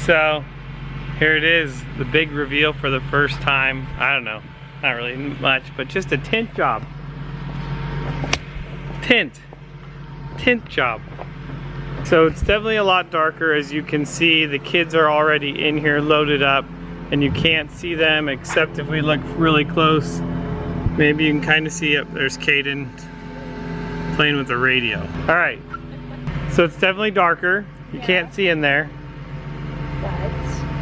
So here it is, the big reveal for the first time. I don't know, not really much, but just a tint job. Tint job. So it's definitely a lot darker. As you can see, the kids are already in here loaded up, and you can't see them except if we look really close. Maybe you can kind of see up there's Caden playing with the radio. All right, so it's definitely darker. You can't see in there.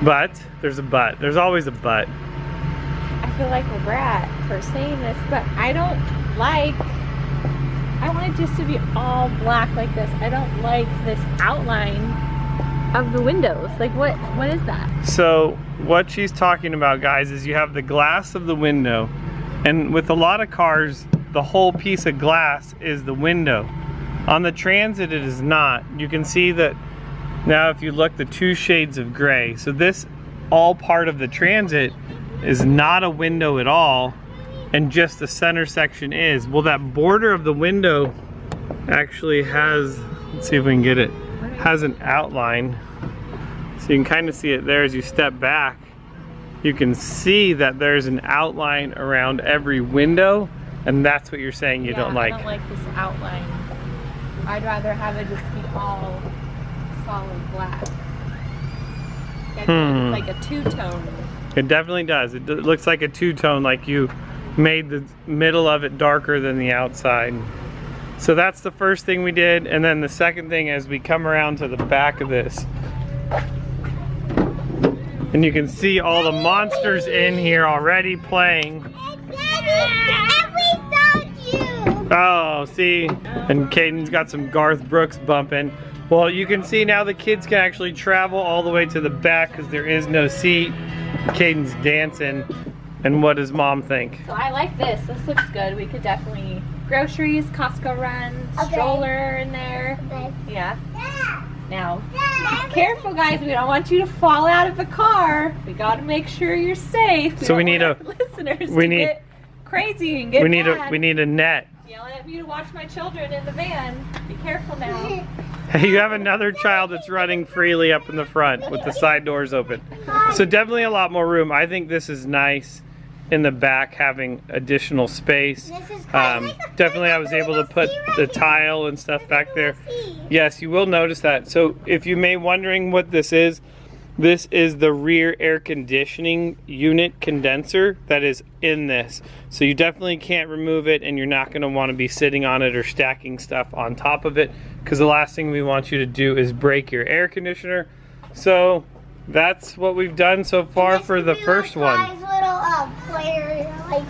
But there's a but. There's always a but. I feel like a brat for saying this, but I want it just to be all black like this. I don't like this outline of the windows. Like what is that? So what she's talking about, guys, is you have the glass of the window, and with a lot of cars, the whole piece of glass is the window. On the Transit, it is not. You can see that now if you look, the two shades of gray. So this all part of the Transit is not a window at all, and just the center section is. Well, that border of the window actually has, let's see if we can get it, has an outline. So you can kind of see it there as you step back. You can see that there's an outline around every window, and that's what you're saying you don't like. I don't like this outline. I'd rather have it just be all solid black. It's like a two-tone. It definitely does. It looks like a two-tone, like you made the middle of it darker than the outside. So that's the first thing we did, and then the second thing, as we come around to the back of this, and you can see all the monsters in here already playing. Oh, see? And Caden's got some Garth Brooks bumping. Well, you can see now the kids can actually travel all the way to the back because there is no seat. Caden's dancing. And what does Mom think? So I like this. This looks good. We could definitely groceries, Costco runs, stroller in there. Yeah. Now, be careful, guys. We don't want you to fall out of the car. We got to make sure you're safe. So we need a listeners to get crazy and get mad. We need a net. Yelling at me to watch my children in the van. Be careful now. You have another child that's running freely up in the front with the side doors open. So definitely a lot more room. I think this is nice in the back, having additional space. Definitely I was able to put the tile and stuff back there. Yes, you will notice that. So if you may wondering what this is the rear air conditioning unit condenser that is in this. So you definitely can't remove it, and you're not going to want to be sitting on it or stacking stuff on top of it, because the last thing we want you to do is break your air conditioner. So that's what we've done so far for the first one. Play area, like,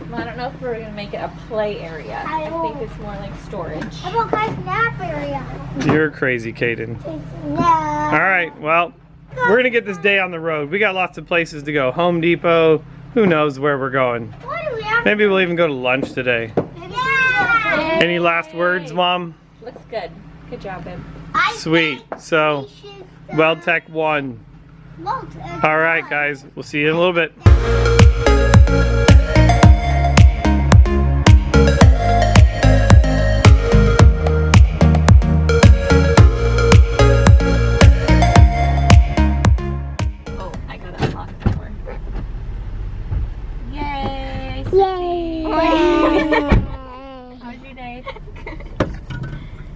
well, I don't know if we're going to make it a play area. I think it's more like storage. How about guys' nap area? You're crazy, Caden. No. Alright, well, we're going to get this day on the road. We got lots of places to go. Home Depot, who knows where we're going. Maybe we'll even go to lunch today. Yeah. Any last words, Mom? Looks good. Good job, babe. Sweet. So, WeldTec won. Alright, guys. We'll see you in a little bit. Oh, I gotta unlock the door. Yay! Yay! How's your day?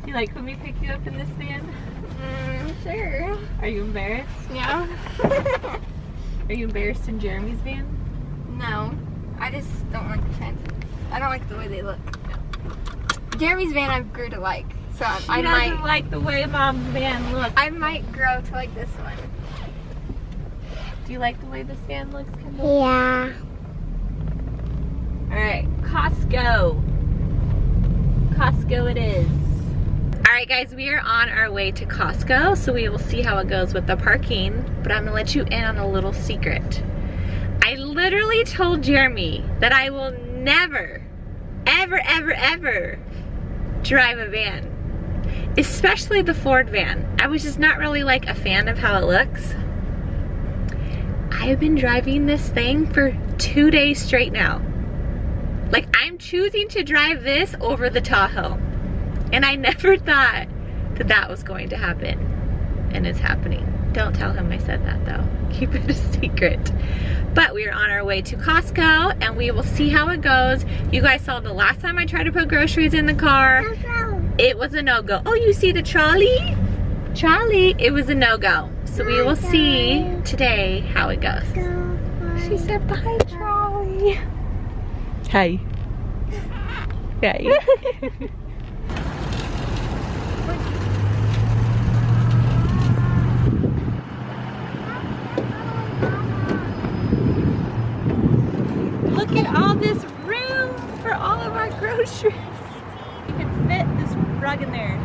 You like when we pick you up in this van? Sure. Are you embarrassed? Yeah. Are you embarrassed in Jeremy's van? No. I just don't like the Transits. I don't like the way they look. Jeremy's van I grew to like. So I might like the way Mom's van looks. I might grow to like this one. Do you like the way this van looks, Kendall? Yeah. Alright, Costco. Costco it is. Alright guys, we are on our way to Costco, so we will see how it goes with the parking, but I'm gonna let you in on a little secret. I literally told Jeremy that I will never, ever, ever, ever drive a van. Especially the Ford van. I was just not really like a fan of how it looks. I have been driving this thing for 2 days straight now. Like, I'm choosing to drive this over the Tahoe. And I never thought that that was going to happen. And it's happening. Don't tell him I said that though. Keep it a secret. But we are on our way to Costco and we will see how it goes. You guys saw the last time I tried to put groceries in the car. It was a no-go. Oh, you see the trolley? Trolley, it was a no-go. So we will see today how it goes. She said bye, trolley. Hey. Hey. Look at all this room for all of our groceries. You can fit this rug in there.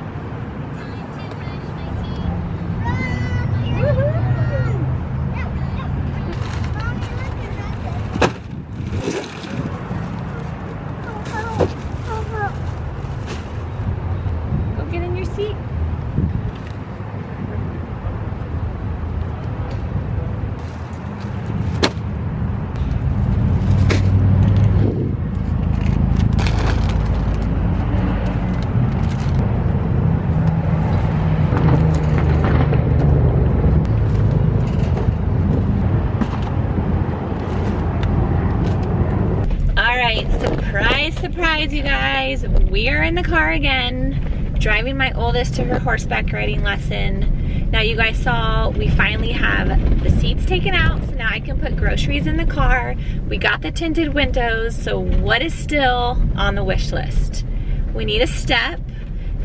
Go get in your seat. Surprise, surprise, you guys. We are in the car again, driving my oldest to her horseback riding lesson. Now you guys saw we finally have the seats taken out, so now I can put groceries in the car. We got the tinted windows, so what is still on the wish list? We need a step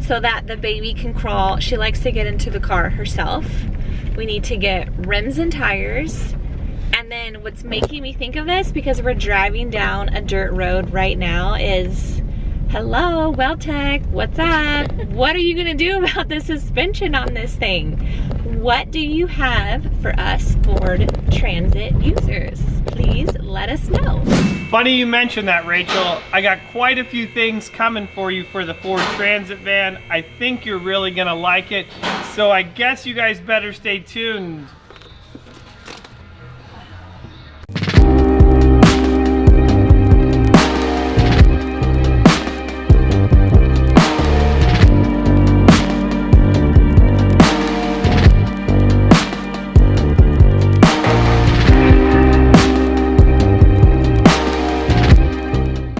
so that the baby can crawl. She likes to get into the car herself. We need to get rims and tires. And then what's making me think of this, because we're driving down a dirt road right now, is, hello, WeldTec, what's up? What are you gonna do about the suspension on this thing? What do you have for us Ford Transit users? Please let us know. Funny you mentioned that, Rachel. I got quite a few things coming for you for the Ford Transit van. I think you're really gonna like it. So I guess you guys better stay tuned.